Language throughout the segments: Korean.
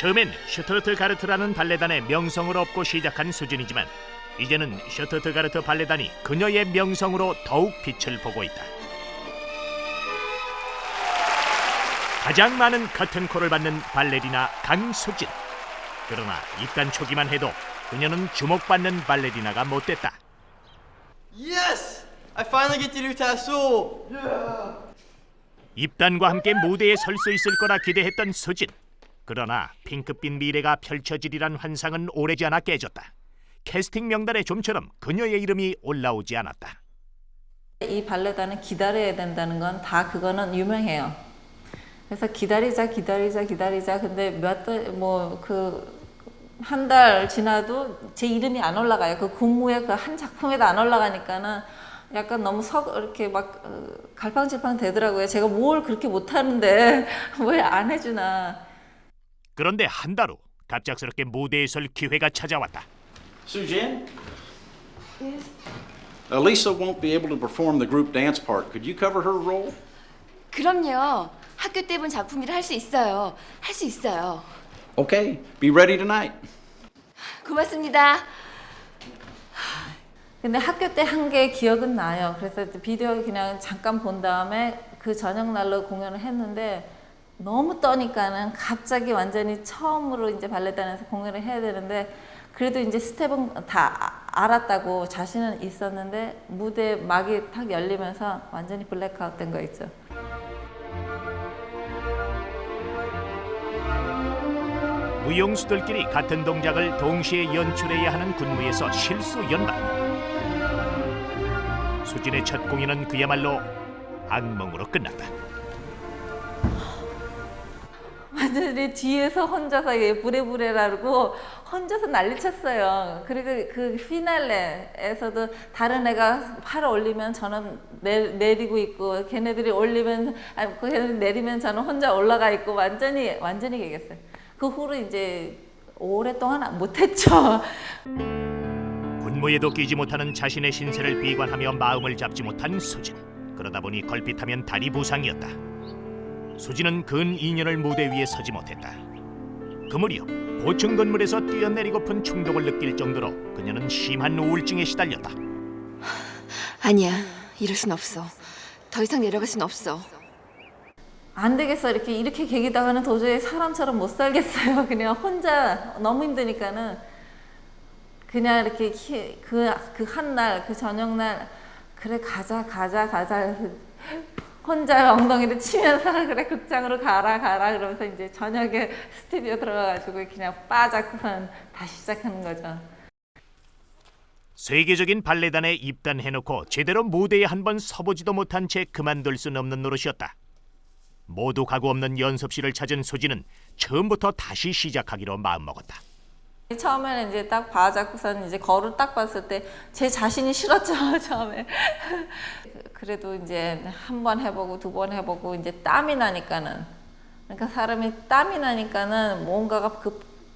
처음엔 슈투르트가르트라는 발레단의 명성을 얻고 시작한 수진이지만 이제는 슈투르트가르트 발레단이 그녀의 명성으로 더욱 빛을 보고 있다. 가장 많은 커튼콜을 받는 발레리나 강수진. 그러나 입단 초기만 해도 그녀는 주목받는 발레리나가 못됐다. Yes! I finally get to do tassel! Yeah! 입단과 함께 무대에 설 수 있을 거라 기대했던 수진. 그러나 핑크빛 미래가 펼쳐지리란 환상은 오래지 않아 깨졌다. 캐스팅 명단에 좀처럼 그녀의 이름이 올라오지 않았다. 이 발레단은 기다려야 된다는 건 다 그거는 유명해요. 그래서 기다리자. 근데 한 달 지나도 제 이름이 안 올라가요. 그 군무의 그 한 작품에도 안 올라가니까는 약간 너무 이렇게 막 갈팡질팡 되더라고요. 제가 뭘 그렇게 못하는데 왜 안 해주나. 그런데 한 달 후 갑작스럽게 무대에 설 기회가 찾아왔다. Sujin? Yes. Elisa won't be able to perform the group dance part. Could you cover her role? 그럼요. 학교 때 본 작품이라 할 수 있어요. 할 수 있어요. Okay, be ready tonight. 고맙습니다. 근데 학교 때 한 게 기억은 나요. 그래서 비디오 그냥 잠깐 본 다음에 그 저녁 날로 공연을 했는데 너무 떠니까는 갑자기 완전히 처음으로 이제 발레단에서 공연을 해야 되는데 그래도 이제 스텝은 다 알았다고 자신은 있었는데 무대 막이 탁 열리면서 완전히 블랙아웃 된 거 있죠. 무용수들끼리 같은 동작을 동시에 연출해야 하는 군무에서 실수 연방. 수진의 첫 공연은 그야말로 악몽으로 끝났다. 완전히 뒤에서 혼자서 부레부레라고 혼자서 난리쳤어요. 그리고 그 피날레에서도 다른 애가 팔을 올리면 저는 내리고 있고 걔네들이 올리면 걔네들이 내리면 저는 혼자 올라가 있고 완전히 개겼어요. 그 후로 이제 오랫동안 못했죠. 군무에도 끼지 못하는 자신의 신세를 비관하며 마음을 잡지 못한 수진. 그러다 보니 걸핏하면 다리 부상이었다. 수진은 근 2년을 무대 위에 서지 못했다. 그 무렵 고층 건물에서 뛰어내리고픈 충동을 느낄 정도로 그녀는 심한 우울증에 시달렸다. 아니야. 이럴 순 없어. 더 이상 내려갈 순 없어. 안 되겠어. 이렇게 계기다가는 도저히 사람처럼 못 살겠어요. 그냥 혼자 너무 힘드니까는 그냥 이렇게 그 한 날, 그 저녁 날 그래 가자. 혼자 엉덩이를 치면서 그래 극장으로 가라 그러면서 이제 저녁에 스튜디오 들어가가지고 그냥 빠져서 다시 시작하는 거죠. 세계적인 발레단에 입단해놓고 제대로 무대에 한 번 서보지도 못한 채 그만둘 수는 없는 노릇이었다. 모두 가구 없는 연습실을 찾은 수진은 처음부터 다시 시작하기로 마음먹었다. 처음에는 이제 딱 봐잡고선 이제 거울 딱 봤을 때 제 자신이 싫었죠. 처음에. 그래도 이제 한 번 해보고 두 번 해보고 이제 땀이 나니까는, 그러니까 사람이 땀이 나니까는 뭔가가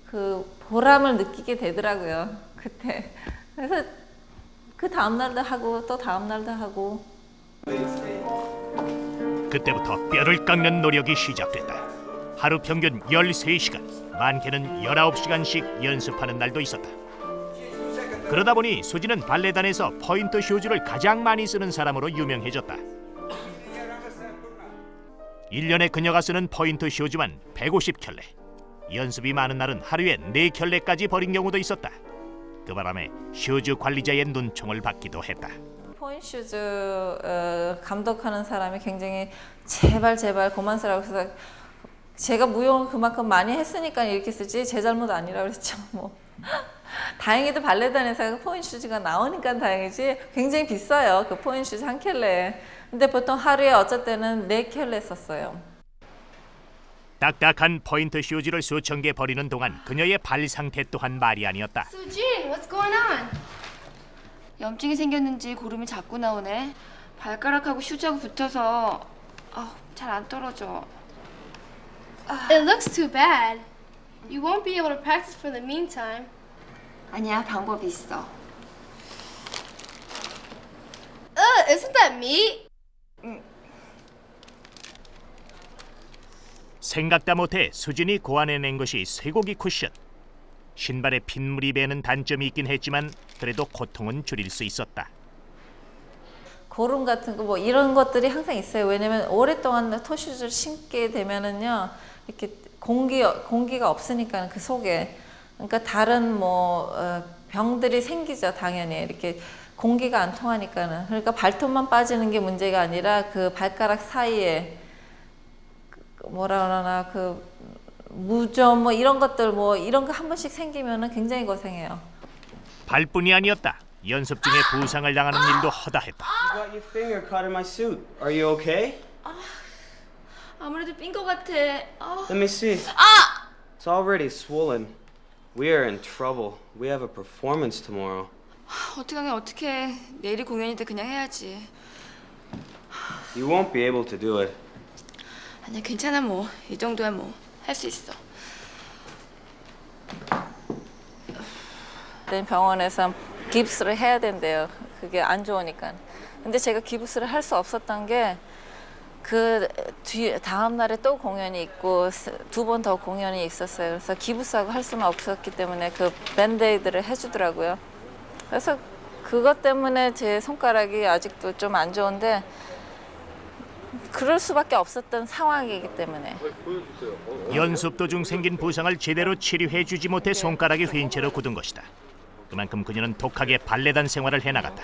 그 보람을 느끼게 되더라고요. 그때. 그래서 그 다음 날도 하고 또 다음 날도 하고. 그때부터 뼈를 깎는 노력이 시작됐다. 하루 평균 13시간, 많게는 19시간씩 연습하는 날도 있었다. 그러다 보니 수진은 발레단에서 포인트 슈즈를 가장 많이 쓰는 사람으로 유명해졌다. 1년에 그녀가 쓰는 포인트 슈즈만 150켤레. 연습이 많은 날은 하루에 4켤레까지 버린 경우도 있었다. 그 바람에 슈즈 관리자의 눈총을 받기도 했다. 포인트 슈즈 감독하는 사람이 굉장히 제발 그만 쓰라고 해서 제가 무용을 그만큼 많이 했으니까 이렇게 쓰지 제 잘못 아니라고 그랬죠. 뭐 다행히도 발레단에서 포인트 슈즈가 나오니까 다행이지 굉장히 비싸요. 그 포인트 슈즈 한 켤레. 근데 보통 하루에 어쩔 때는 4켤레 썼어요. 딱딱한 포인트 슈즈를 수천 개 버리는 동안 그녀의 발 상태 또한 말이 아니었다. 수진, what's going on? 염증이 생겼는지 고름이 자꾸 나오네. 발가락하고 슈즈하고 붙어서 잘 안 떨어져. It looks too bad. You won't be able to practice for the meantime. 아니야, 방법이 있어. Isn't that meat? 생각다 못해 수진이 고안해낸 것이 쇠고기 쿠션. 신발에 핏물이 배는 단점이 있긴 했지만 그래도 고통은 줄일 수 있었다. 고름 같은 거 뭐 이런 것들이 항상 있어요. 왜냐면 오랫동안 토슈즈를 신게 되면은요 이렇게 공기가 없으니까 그 속에 그러니까 다른 병들이 생기죠. 당연히 이렇게 공기가 안 통하니까는. 그러니까 발톱만 빠지는 게 문제가 아니라 그 발가락 사이에 뭐라 그러나 그 무좀 뭐 이런 것들 이런 거 한 번씩 생기면은 굉장히 고생해요. 발뿐이 아니었다. 연습 중에 부상을 당하는 일도 허다했다. You got your finger caught in my suit. Are you okay? 아무래도 삔 것 같아. Let me see. It's already swollen. We are in trouble. We have a performance tomorrow. 어떡하긴 어떡해. 내일이 공연인데 그냥 해야지. You won't be able to do it. 아니야, 괜찮아 뭐. 이 정도야 뭐. 할 수 있어. 병원에서 깁스를 해야 된대요. 그게 안 좋으니까. 근데 제가 깁스를 할 수 없었던 게 그 다음 날에 또 공연이 있고 2번 더 공연이 있었어요. 그래서 기부스하고 할 수는 없었기 때문에 그 밴드에이드를 해주더라고요. 그래서 그것 때문에 제 손가락이 아직도 좀 안 좋은데 그럴 수밖에 없었던 상황이기 때문에. 연습 도중 생긴 부상을 제대로 치료해주지 못해 손가락이 휜 채로 굳은 것이다. 그만큼 그녀는 독하게 발레단 생활을 해나갔다.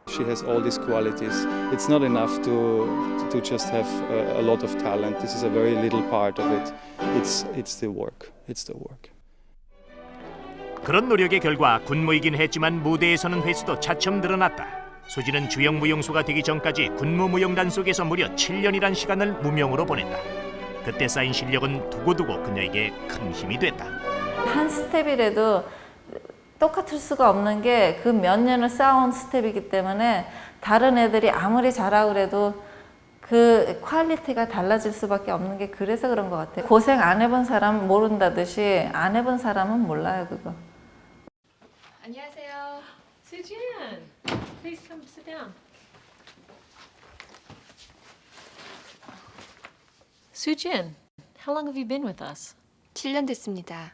She has all these qualities. It's not enough to just have a lot of talent. This is a very little part of it. It's the work. It's the work. 그런 노력의 결과 군무이긴 했지만 무대에서는 횟수도 차츰 늘어났다. 수지는 주역 무용수가 되기 전까지 군무무용단 속에서 무려 7년이란 시간을 무명으로 보냈다. 그때 쌓인 실력은 두고두고 그녀에게 큰 힘이 됐다. 한 스텝이라도 똑같을 수가 없는 게 그 몇 년을 쌓아온 스텝이기 때문에 다른 애들이 아무리 잘하고 그래도 그 퀄리티가 달라질 수밖에 없는 게 그래서 그런 것 같아요. 고생 안 해본 사람은 모른다듯이 안 해본 사람은 몰라요, 그거. 안녕하세요. Sujin, please come sit down. Sujin, how long have you been with us? 7년 됐습니다.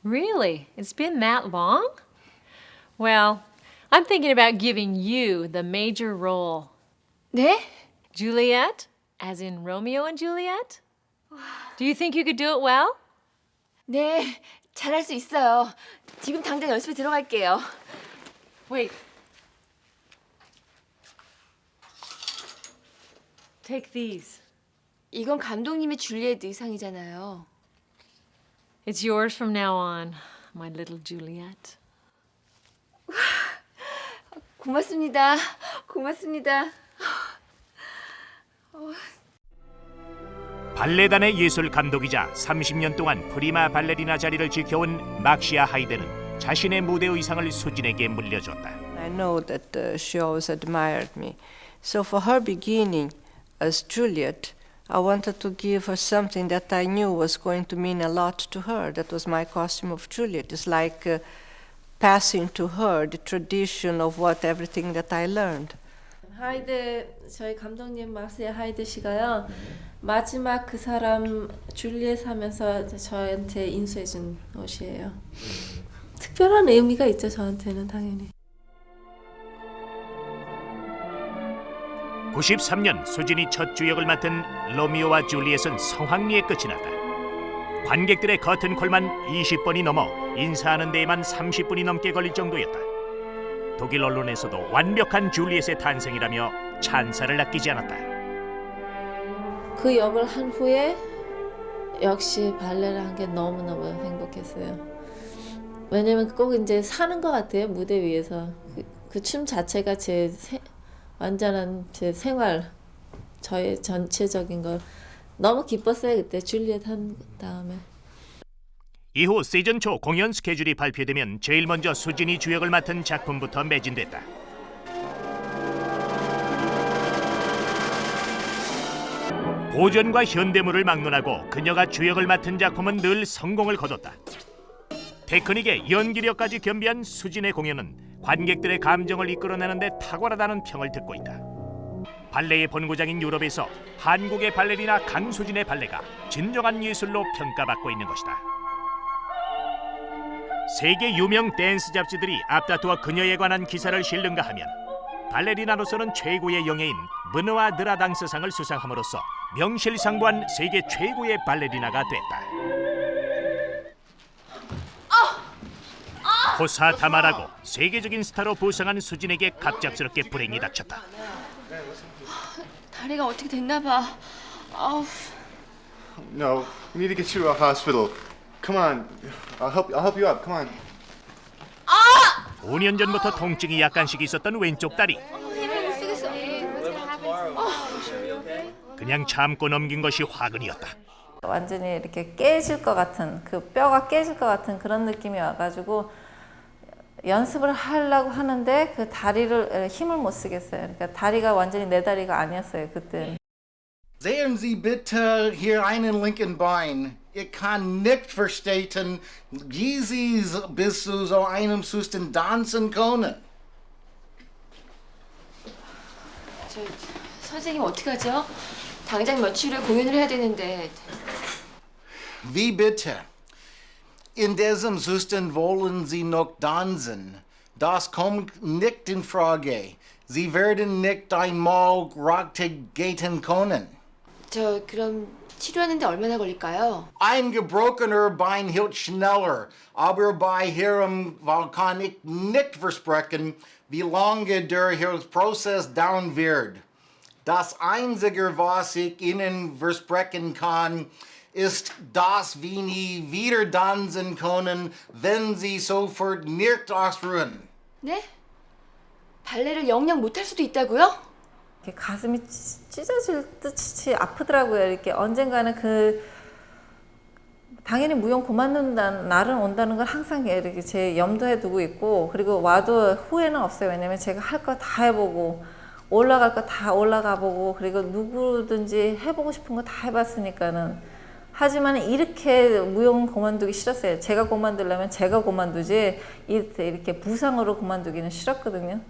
Really? It's been that long? Well, I'm thinking about giving you the major role. 네? Juliet, as in Romeo and Juliet? Do you think you could do it well? 네, 잘할 수 있어요. 지금 당장 연습에 들어갈게요. Wait. Take these. 이건 감독님의 줄리엣 의상이잖아요. It's yours from now on, my little Juliet. 고맙습니다. 고맙습니다. 발레단의 예술 감독이자 30년 동안 프리마 발레리나 자리를 지켜온 막시아 하이데는 자신의 무대 의상을 수진에게 물려줬다. I know that she always admired me. So for her beginning as Juliet, I wanted to give her something that I knew was going to mean a lot to her. That was my costume of Juliet. It's like passing to her the tradition of everything that I learned. 하이데 저희 감독님 막시아 하이데 씨가요 마지막 그 사람 줄리엣 하면서 저한테 인수해준 옷이에요. 특별한 의미가 있죠 저한테는 당연히. 93년 수진이 첫 주역을 맡은 로미오와 줄리엣은 성황리에 끝이 났다. 관객들의 커튼콜만 20번이 넘어 인사하는 데에만 30분이 넘게 걸릴 정도였다. 독일 언론에서도 완벽한 줄리엣의 탄생이라며 찬사를 아끼지 않았다. 그 역을 한 후에 역시 발레를 한 게 너무너무 행복했어요. 왜냐면 꼭 이제 사는 것 같아요 무대 위에서. 그 춤 자체가 완전한 제 생활, 저의 전체적인 걸 너무 기뻤어요 그때 줄리엣 한 다음에. 이후 시즌 초 공연 스케줄이 발표되면 제일 먼저 수진이 주역을 맡은 작품부터 매진됐다. 고전과 현대물을 막론하고 그녀가 주역을 맡은 작품은 늘 성공을 거뒀다. 테크닉에 연기력까지 겸비한 수진의 공연은 관객들의 감정을 이끌어내는 데 탁월하다는 평을 듣고 있다. 발레의 본고장인 유럽에서 한국의 발레리나 강수진의 발레가 진정한 예술로 평가받고 있는 것이다. 세계 유명 댄스 잡지들이 앞다투어 그녀에 관한 기사를 실는가 하면 발레리나로서는 최고의 영예인 르누아 드라당스상을 수상함으로써 명실상부한 세계 최고의 발레리나가 됐다. 호사다마라고 세계적인 스타로 부상한 수진에게 갑작스럽게 불행이 닥쳤다. 다리가 어떻게 됐나 봐. 아우. No, we need to get you to a hospital. Come on, I'll help you up. Come on. 5년 전부터 통증이 약간씩 있었던 왼쪽 다리. 힘을 못 쓰겠어. 그냥 참고 넘긴 것이 화근이었다. 완전히 이렇게 깨질 것 같은, 그 뼈가 깨질 것 같은 그런 느낌이 와가지고 연습을 하려고 하는데 그 다리를 힘을 못 쓰겠어요. 그러니까 다리가 완전히 내 다리가 아니었어요 그때. Sehen Sie bitte hier einen linken Bein. Ich kann nicht verstehen, wie Sie bis zu so einem Zustand tanzen können. 선생님 어떡하죠? 당장 며칠 후에 공연을 해야 되는데. Wie bitte? In diesem Zustand wollen Sie noch tanzen. Das kommt nicht in Frage. Sie werden nicht einmal richtig gehen können. 그럼 치료하는데 얼마나 걸릴까요? Ein gebrochener Bein hielt schneller, aber bei Ihrem kann ich nicht versprechen, wie lange der Prozess dauern wird. Das Einzige, was ich Ihnen versprechen kann, ist, dass wir nie wieder tanzen können, wenn Sie sofort nicht ausruhen. 네? 발레를 영영 못할 수도 있다고요? 이렇게 가슴이 찢어질 듯이 아프더라고요. 이렇게 언젠가는 당연히 무용 그만둔다는 날은 온다는 걸 항상 이렇게 제 염두에 두고 있고, 그리고 와도 후회는 없어요. 왜냐면 제가 할 거 다 해보고 올라갈 거 다 올라가 보고, 그리고 누구든지 해보고 싶은 거 다 해봤으니까는. 하지만 이렇게 무용 그만두기 싫었어요. 제가 그만두려면 제가 그만두지 이렇게 부상으로 그만두기는 싫었거든요.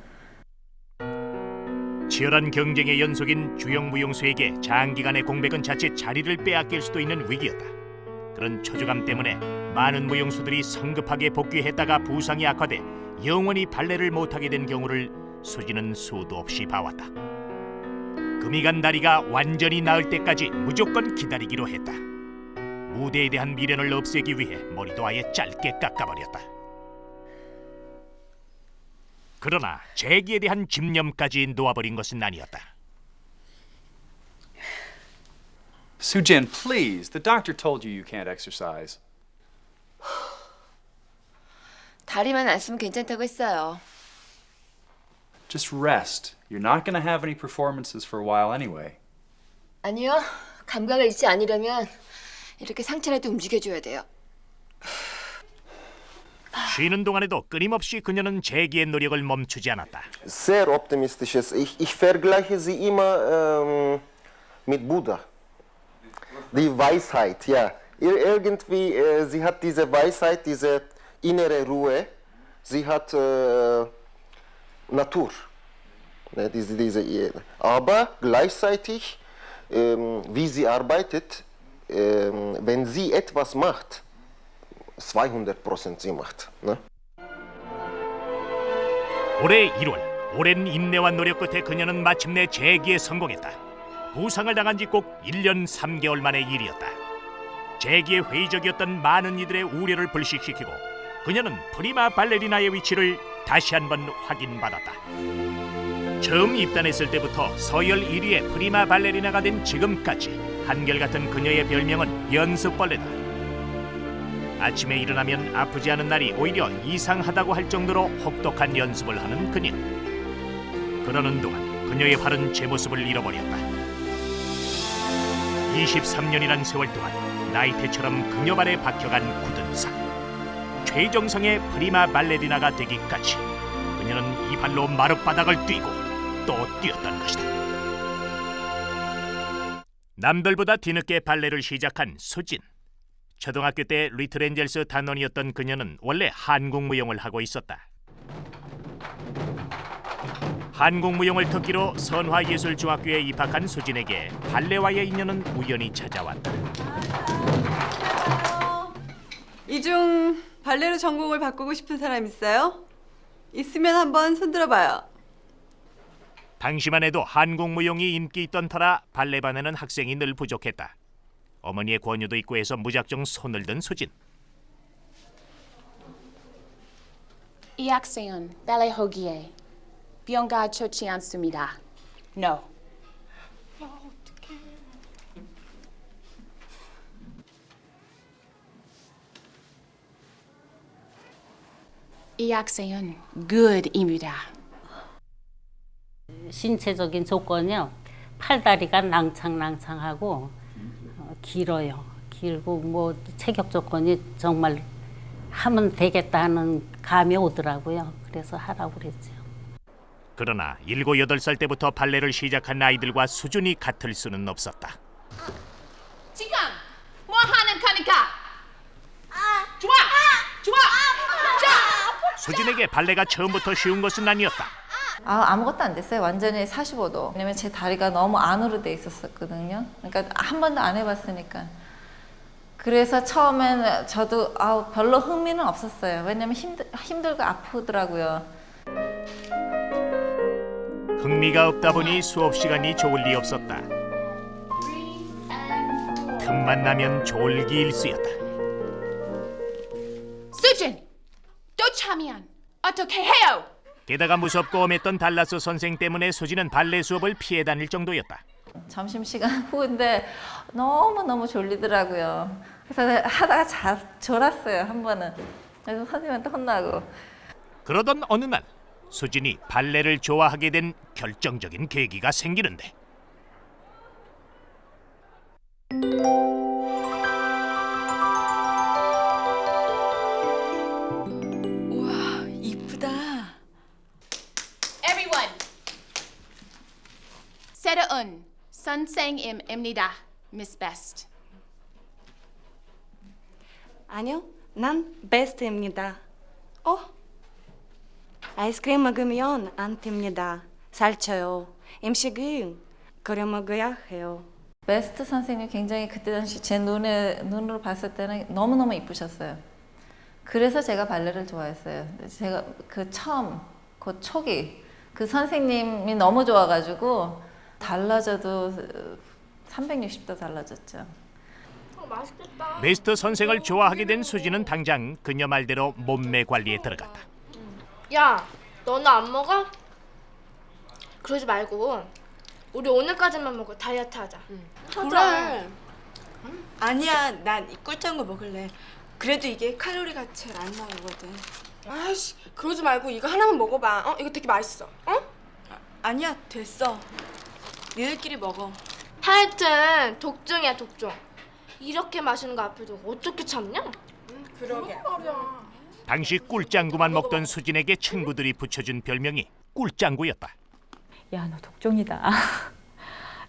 치열한 경쟁의 연속인 주영 무용수에게 장기간의 공백은 자칫 자리를 빼앗길 수도 있는 위기였다. 그런 초조감 때문에 많은 무용수들이 성급하게 복귀했다가 부상이 악화돼 영원히 발레를 못하게 된 경우를 수진은 수도 없이 봐왔다. 금이 간 다리가 완전히 나을 때까지 무조건 기다리기로 했다. 무대에 대한 미련을 없애기 위해 머리도 아예 짧게 깎아버렸다. 그러나 재기에 대한 집념까지 놓아버린 것은 아니었다. Sujin, please. The doctor told you you can't exercise. 다리만 안 쓰면 괜찮다고 했어요. Just rest. You're not going to have any performances for a while anyway. 아니요. 감각을 잃지 않으려면 이렇게 상체라도 움직여줘야 돼요. 쉬는 동안에도 끊임없이 그녀는 재기의 노력을 멈추지 않았다. Sehr optimistisches. Ich vergleiche sie immer mit Buddha. Die Weisheit, ja. Irgendwie, sie hat diese Weisheit, diese innere Ruhe. Sie hat Natur. Aber gleichzeitig, wie sie arbeitet, wenn sie etwas macht, 200% sie macht. Ne? 올해 1월, 오랜 인내와 노력 끝에 그녀는 마침내 재기에 성공했다. 부상을 당한 지 꼭 1년 3개월 만의 일이었다. 재기에 회의적이었던 많은 이들의 우려를 불식시키고 그녀는 프리마 발레리나의 위치를 다시 한번 확인받았다. 처음 입단했을 때부터 서열 1위의 프리마 발레리나가 된 지금까지 한결같은 그녀의 별명은 연습벌레다. 아침에 일어나면 아프지 않은 날이 오히려 이상하다고 할 정도로 혹독한 연습을 하는 그녀. 그러는 동안 그녀의 발은 제 모습을 잃어버렸다. 23년이란 세월 동안 나이테처럼 그녀 발에 박혀간 굳은 상. 최정성의 프리마 발레리나가 되기까지 그녀는 이 발로 마룻바닥을 뛰고 또 뛰었던 것이다. 남들보다 뒤늦게 발레를 시작한 수진. 초등학교 때 리틀엔젤스 단원이었던 그녀는 원래 한국 무용을 하고 있었다. 한국무용을 특기로 선화예술중학교에 입학한 수진에게 발레와의 인연은 우연히 찾아왔다. 이 중 발레로 전공을 바꾸고 싶은 사람 있어요? 있으면 한번 손들어봐요. 당시만 해도 한국무용이 인기 있던 터라 발레반에는 학생이 늘 부족했다. 어머니의 권유도 있고 해서 무작정 손을 든 수진. 이 학생은 발레 하기에 비용가 좋지 않습니다. No. 이 학생은 good입니다. 신체적인 조건이요. 팔다리가 낭창낭창하고 길어요. 길고 뭐 체격 조건이 정말 하면 되겠다 하는 감이 오더라고요. 그래서 하라고 그랬죠. 그러나 7, 8살 때부터 발레를 시작한 아이들과 수준이 같을 수는 없었다. 지금 뭐 하는 거니까? 좋아! 좋아! 수진에게 발레가 처음부터 쉬운 것은 아니었다. 아무것도 안 됐어요. 완전히 45도. 왜냐면 제 다리가 너무 안으로 돼 있었거든요. 그러니까 한 번도 안 해봤으니까. 그래서 처음엔 저도 별로 흥미는 없었어요. 왜냐면 힘들고 아프더라고요. 흥미가 없다 보니 수업 시간이 좋을 리 없었다. 틈만 나면 졸기 일쑤였다. 수진! 또 참이안 어떻게 해요? 게다가 무섭고 엄했던 달라스 선생 때문에 수진은 발레 수업을 피해 다닐 정도였다. 점심시간 후인데 너무너무 졸리더라고요. 그래서 하다가 졸았어요, 한 번은. 그래서 선생님한테 혼나고. 그러던 어느 날 수진이 발레를 좋아하게 된 결정적인 계기가 생기는데. 우와, 이쁘다. Everyone. 새로운 선생님입니다. Miss Best. 아니요, 난 베스트입니다. 아이스크림 먹으면 안 됩니다. 살쪄요. 음식은 끓여 먹어야 해요. 베스트 선생님 굉장히 그때 당시 제 눈으로 봤을 때는 너무너무 이쁘셨어요. 그래서 제가 발레를 좋아했어요. 제가 그 초기 그 선생님이 너무 좋아가지고 달라져도 360도 달라졌죠. 맛있겠다. 베스트 선생을 좋아하게 된 수진은 당장 그녀 말대로 몸매 관리에 들어갔다. 야, 너는 안 먹어? 그러지 말고 우리 오늘까지만 먹어. 다이어트 하자. 그래. 아니야, 난 이 꿀짠 거 먹을래. 그래도 이게 칼로리가 제일 안 나오거든. 아이씨, 그러지 말고 이거 하나만 먹어봐. 이거 되게 맛있어. 아니야, 됐어. 니들끼리 먹어. 하여튼 독종이야, 독종. 이렇게 맛있는 거 앞에도 어떻게 참냐? 그러게. 당시 꿀짱구만 먹던 수진에게 친구들이 붙여준 별명이 꿀짱구였다. 야, 너 독종이다.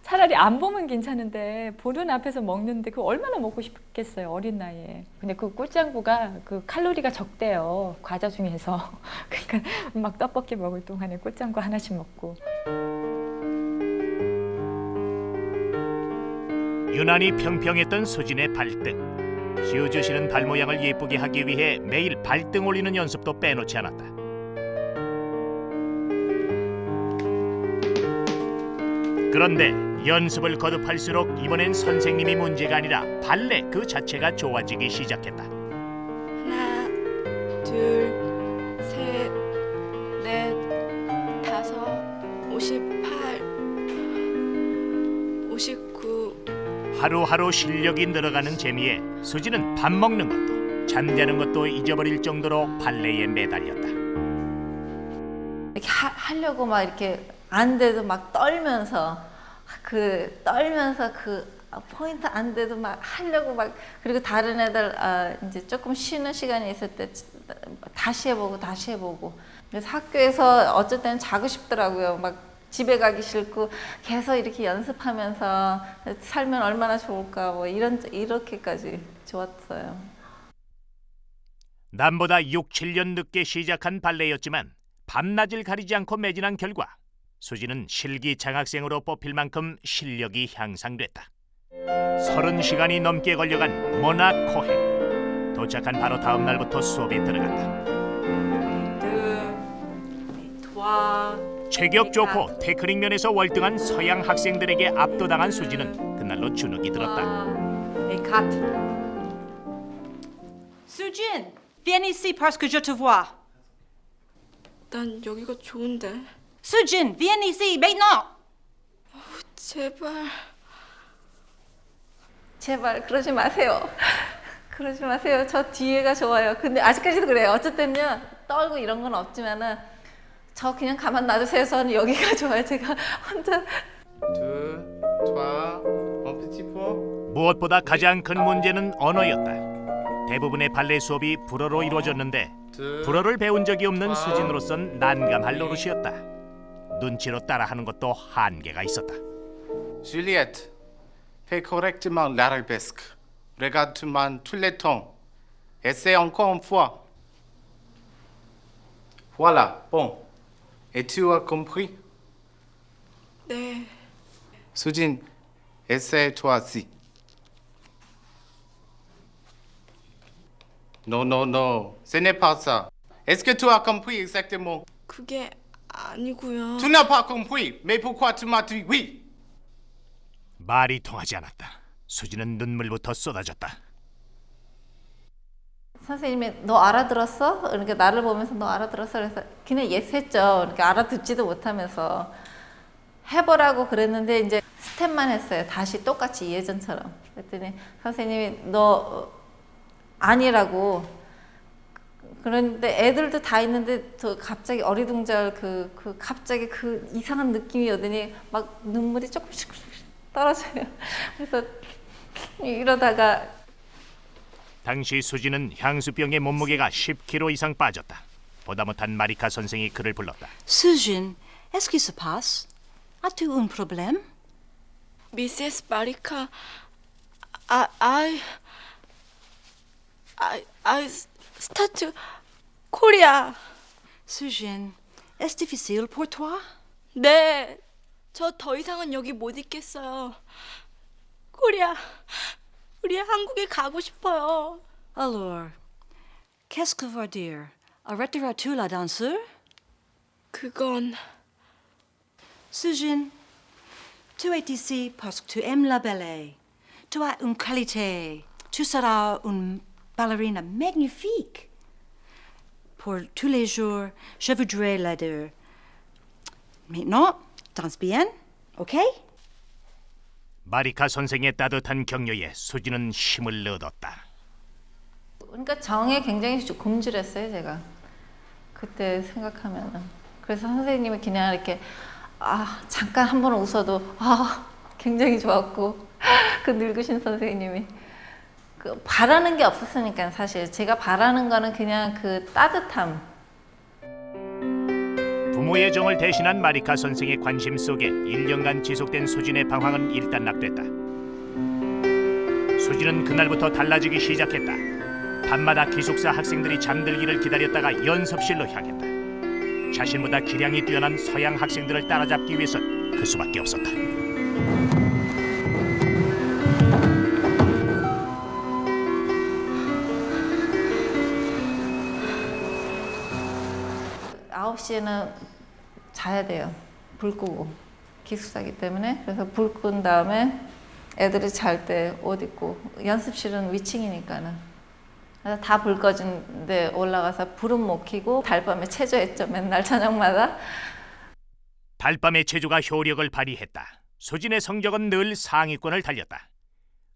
차라리 안 보면 괜찮은데 보는 앞에서 먹는데 그 얼마나 먹고 싶겠어요, 어린 나이에. 근데 그 꿀짱구가 그 칼로리가 적대요, 과자 중에서. 그러니까 막 떡볶이 먹을 동안에 꿀짱구 하나씩 먹고. 유난히 평평했던 수진의 발등. 슈즈시는 발 모양을 예쁘게 하기 위해 매일 발등 올리는 연습도 빼놓지 않았다. 그런데 연습을 거듭할수록 이번엔 선생님이 문제가 아니라 발레 그 자체가 좋아지기 시작했다. 하나, 둘, 셋, 넷, 다섯, 58, 59. 하루하루 실력이 늘어가는 재미에 수지는 밥 먹는 것도 잠자는 것도 잊어버릴 정도로 발레에 매달렸다. 이렇게 하려고 막 이렇게 안 돼도 막 떨면서 그 포인트 안 돼도 막 하려고 막. 그리고 다른 애들 이제 조금 쉬는 시간이 있을 때 다시 해보고 그래서 학교에서 어쩔 때는 자고 싶더라고요. 막 집에 가기 싫고 계속 이렇게 연습하면서 살면 얼마나 좋을까 뭐 이렇게까지 좋았어요. 남보다 6, 7년 늦게 시작한 발레였지만 밤낮을 가리지 않고 매진한 결과 수지는 실기 장학생으로 뽑힐 만큼 실력이 향상됐다. 30시간이 넘게 걸려간 모나코행. 도착한 바로 다음 날부터 수업에 들어간다. 체격 좋고 테크닉 면에서 월등한 서양 학생들에게 압도당한 수지는 그날로 주눅이 들었다. Sujin, viens ici parce que je te vois. 난 여기가 좋은데. Sujin, viens ici maintenant. 제발. 제발 그러지 마세요. 그러지 마세요. 저 뒤에가 좋아요. 근데 아직까지도 그래요. 어쨌든요. 떨고 이런 건 없지만은 저 그냥 가만 놔두세요. 저는 여기가 좋아요. 제가 혼자. 무엇보다 가장 큰 문제는 언어였다. 대부분의 발레 수업이 불어로 이루어졌는데 불어를 배운 적이 없는 수진으로선 난감할 노릇이었다. 눈치로 따라하는 것도 한계가 있었다. Juliette, fais correctement l'arabesque. Regarde-moi tous les tons. Essaie encore une fois. Voilà, bon. Et tu as compris? 네. Sujin, essaie toi aussi. Non, non, non, ce n'est pas ça. Est-ce que tu as compris exactement? 그게 아니고요. Tu n'as pas compris, mais pourquoi tu m'as dit oui? 말이 통하지 않았다. 수지는 눈물부터 쏟아졌다. 선생님이 너 알아들었어? 그러니까 나를 보면서 너 알아들었어? 그래서 그냥 예스 했죠. 그러니까 알아듣지도 못하면서 해보라고 그랬는데 이제 스텝만 했어요. 다시 똑같이 예전처럼. 그랬더니 선생님이 너 아니라고. 그런데 애들도 다 있는데 저 갑자기 어리둥절 갑자기 그 이상한 느낌이 오더니 막 눈물이 조금씩 떨어져요. 그래서 이러다가 당시 수지는 향수병의 몸무게가 10kg 이상 빠졌다. 보다 못한 마리카 선생이 그를 불렀다. Sujin, est-ce qui se passe? As-tu un problème? 미세스 마리카, 스타트 코리아. Sujin, est-ce difficile pour toi? 네, 저 더 이상은 여기 못 있겠어요. 코리아, 우리 한국에 가고 싶어요. Alors, qu'est-ce que veut dire? Arrêteras-tu la danse? 그건 Sujin, tu es ici parce que tu aimes la ballet. Tu as une qualité. Tu seras une ballerina magnifique. Pour tous les jours, je voudrais l'aider. Maintenant, danse bien, ok? 마리카 선생의 따뜻한 격려에 수지는 힘을 얻었다. 그러니까 정에 굉장히 굶주렸어요, 제가. 그때 생각하면은. 그래서 선생님이 그냥 이렇게 잠깐 한 번 웃어도 굉장히 좋았고 그 늙으신 선생님이 바라는 게 없었으니까 사실 제가 바라는 거는 그냥 그 따뜻함. 부모의 정을 대신한 마리카 선생의 관심 속에 1년간 지속된 수진의 방황은 일단락됐다. 수진은 그날부터 달라지기 시작했다. 밤마다 기숙사 학생들이 잠들기를 기다렸다가 연습실로 향했다. 자신보다 기량이 뛰어난 서양 학생들을 따라잡기 위해선 그 수밖에 없었다. 아홉 시에는 자야 돼요. 불 끄고 기숙사기 때문에. 그래서 불 끈 다음에 애들이 잘 때 옷 입고 연습실은 위층이니까는. 그래서 다 불 꺼진 데 올라가서 불은 못 켜고 달밤에 체조했죠. 맨날 저녁마다. 달밤의 체조가 효력을 발휘했다. 수진의 성적은 늘 상위권을 달렸다.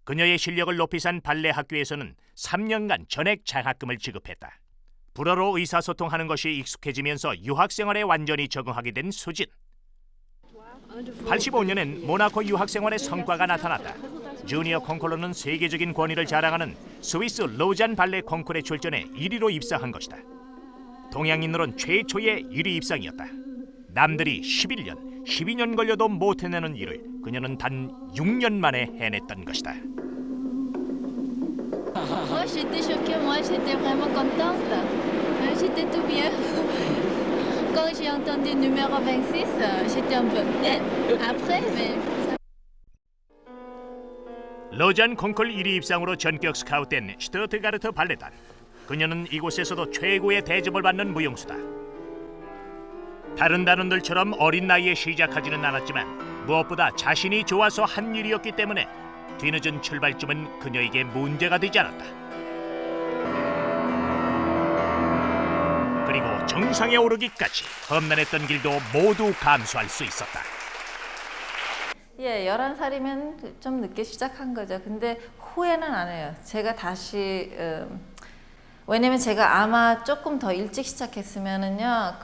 그녀의 실력을 높이 산 발레 학교에서는 3년간 전액 장학금을 지급했다. 불어로 의사소통하는 것이 익숙해지면서 유학생활에 완전히 적응하게 된 수진. 85년엔 모나코 유학생활의 성과가 나타났다. 주니어 콩쿠르는 세계적인 권위를 자랑하는 스위스 로잔 발레 콩쿠르에 출전해 1위로 입상한 것이다. 동양인으론 최초의 1위 입상이었다. 남들이 11년, 12년 걸려도 못 해내는 일을 그녀는 단 6년 만에 해냈던 것이다. Moi, j'étais choquée. Moi, j'étais vraiment contente. J'étais tout bien. Quand j'ai entendu numéro 26, j'étais un peu après, mais 로잔 콩쿨 1위 입상으로 전격 스카웃된 슈트트가르트 발레단. 그녀는 이곳에서도 최고의 대접을 받는 무용수다. 다른 단원들처럼 어린 나이에 시작하지는 않았지만 무엇보다 자신이 좋아서 한 일이었기 때문에 뒤늦은 출발점은 그녀에게 문제가 되지 않았다. 그리고 정상에 오르기까지 험난했던 길도 모두 감수할 수 있었다. 예, 11살이면 좀 늦게 시작한 거죠. 근데 후회는 안 해요. 제가 다시 왜냐면 제가 아마 조금 더 일찍 시작했으면은요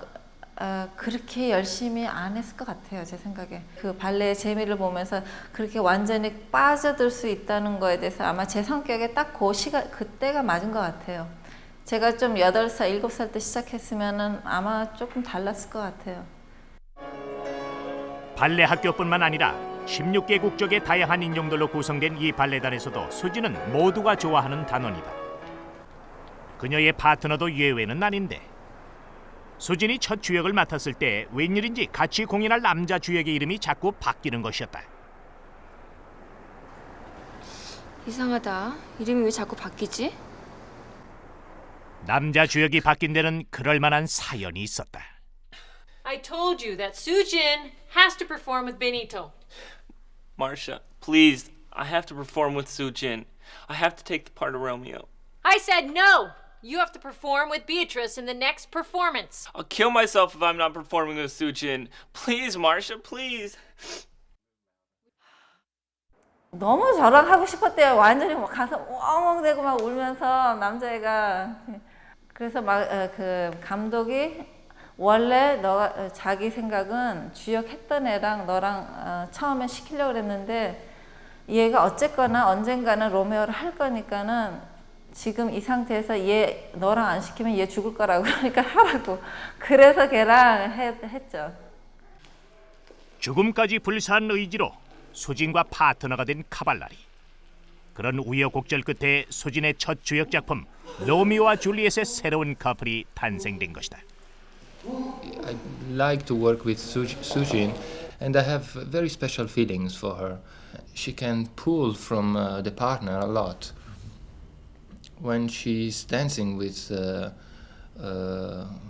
그렇게 열심히 안 했을 것 같아요. 제 생각에 그 발레의 재미를 보면서 그렇게 완전히 빠져들 수 있다는 거에 대해서 아마 제 성격에 딱 그 시간 그때가 맞은 것 같아요. 제가 좀 8살, 7살 때 시작했으면은 아마 조금 달랐을 것 같아요. 발레 학교뿐만 아니라 16개 국적의 다양한 인종들로 구성된 이 발레단에서도 수지는 모두가 좋아하는 단원이다. 그녀의 파트너도 예외는 아닌데 수진이 첫 주역을 맡았을 때 웬일인지 같이 공연할 남자 주역의 이름이 자꾸 바뀌는 것이었다. 이상하다. 이름이 왜 자꾸 바뀌지? 남자 주역이 바뀐 데는 그럴 만한 사연이 있었다. I told you that Sujin has to perform with Benito. Marcia, please, I have to perform with Sujin. I have to take the part of Romeo. I said no! You have to perform with Beatrice in the next performance. I'll kill myself if I'm not performing with Sujin. Please, Marcia, please. 너무 저랑 하고 싶었대요. 완전히 막 가서 엉엉대고 막 울면서 남자애가. 그래서 막 그 감독이 원래 너가 자기 생각은 주역했던 애랑 너랑 처음에 시키려고 그랬는데 얘가 어쨌거나 언젠가는 로메오를 할 거니까는 지금 이 상태에서 얘 너랑 안 시키면 얘 죽을 거라고 그러니까 하라고. 그래서 걔랑 했죠. 죽음까지 불사한 의지로 수진과 파트너가 된 카발라리. 그런 우여곡절 끝에 수진의 첫 주역 작품 로미오와 줄리엣의 새로운 커플이 탄생된 것이다. I like to work with Sujin, and I have very special feelings for her. She can pull from the partner a lot. When she's dancing with,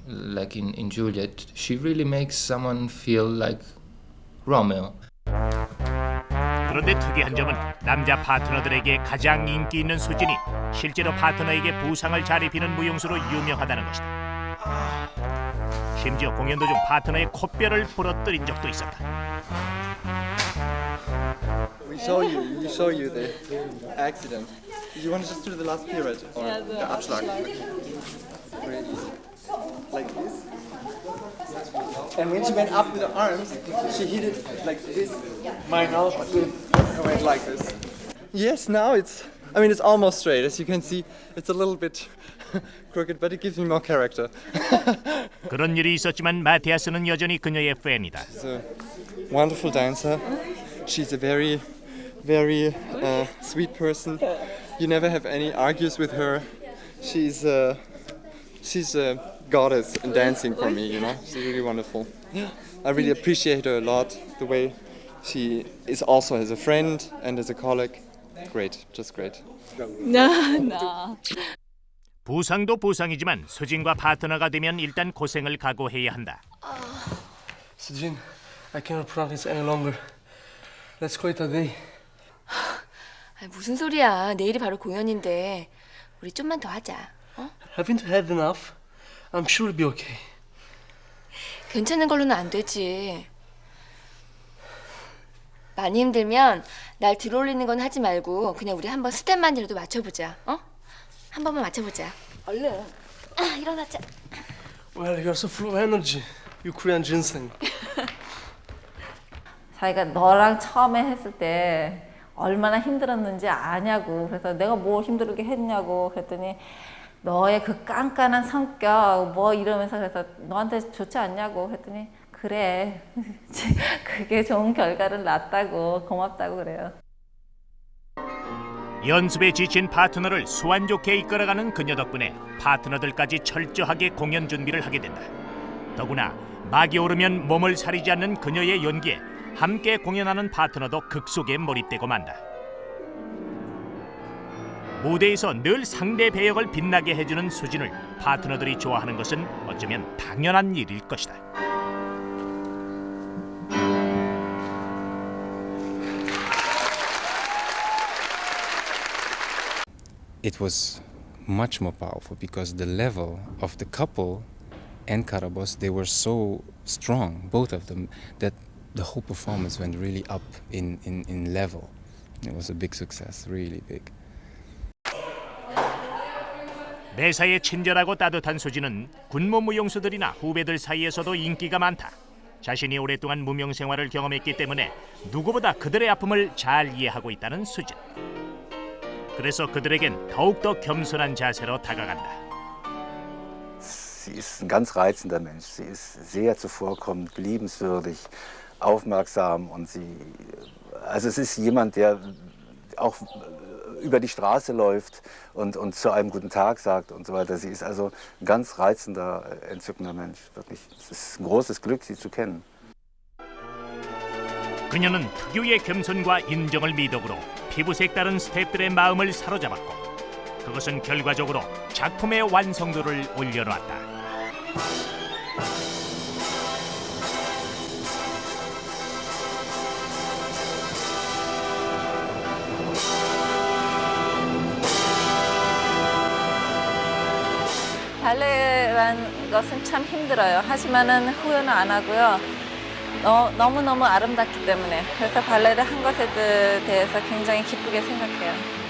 like in Juliet, she really makes someone feel like Romeo. 그런데 특이한 점은 남자 파트너들에게 가장 인기 있는 수진이 실제로 파트너에게 부상을 잘 입히는 무용수로 유명하다는 것이다. 심지어 공연 도중 파트너의 콧뼈를 부러뜨린 적도 있었다. We show you the accident. You want to just do the last pirouette or the Abschlag? Very easy. Like this. And when she went up with the arms, she hit it like this. Mine also. I went like this. Yes, now it's almost straight. As you can see, it's a little bit crooked, but it gives me more character. 그런 일이 있었지만 마티아스는 여전히 그녀의 팬이다. She's a wonderful dancer. She's a very, very sweet person. You never have any argues with her. She's a goddess in dancing for me, you know. She's really wonderful. I really appreciate her a lot. The way she is also as a friend and as a colleague. Great, just great. No. 부상도 부상이지만 수진과 파트너가 되면 일단 고생을 각오해야 한다. Sujin, I cannot practice any longer. Let's quit today. 무슨 소리야. 내일이 바로 공연인데 우리 좀만 더 하자. 어? Haven't you had enough? I'm sure it'll be okay. 괜찮은 걸로는 안 되지. 많이 힘들면 날 들어올리는 건 하지 말고 그냥 우리 한번 스텝만이라도 맞춰보자. 어? 한 번만 맞춰보자. 얼른. 일어나자. Well, you're so full of energy. You Korean ginseng. 자기가 너랑 처음에 했을 때 얼마나 힘들었는지 아냐고. 그래서 내가 뭘 힘들게 했냐고 그랬더니 너의 그 깐깐한 성격 뭐 이러면서 그래서 너한테 좋지 않냐고 했더니 그래. 그게 좋은 결과를 낳았다고 고맙다고 그래요. 연습에 지친 파트너를 수완 좋게 이끌어가는 그녀 덕분에 파트너들까지 철저하게 공연 준비를 하게 된다. 더구나 막이 오르면 몸을 사리지 않는 그녀의 연기에 함께 공연하는 파트너도 극속에 몰입되고 만다. 무대에서 늘 상대 배역을 빛나게 해주는 수진을 파트너들이 좋아하는 것은 어쩌면 당연한 일일 것이다. It was much more powerful because the level of the couple and Karabos, they were so strong, both of them, that the whole performance went really up in level. It was a big success, really big. 매사에 친절하고 따뜻한 수진은 군무 무용수들이나 후배들 사이에서도 인기가 많다. 자신이 오랫동안 무명 생활을 경험했기 때문에 누구보다 그들의 아픔을 잘 이해하고 있다는 수진. 그래서 그들에겐 더욱더 겸손한 자세로 다가간다. Sie ist ein ganz reizender Mensch. Sie ist sehr zuvorkommend, liebenswürdig, aufmerksam und also es ist jemand, der auch über die Straße läuft und zu einem guten Tag sagt und so weiter. Sie ist also ein ganz reizender, entzückender Mensch. Wirklich, es ist ein großes Glück, sie zu kennen. 그녀는 특유의 겸손과 인정을 미덕으로 피부색 다른 스태프들의 마음을 사로잡았고 그것은 결과적으로 작품의 완성도를 올려놨다. 발레라는 것은 참 힘들어요. 하지만은 후회는 안 하고요. 너무너무 아름답기 때문에 그래서 발레를 한 것에 대해서 굉장히 기쁘게 생각해요.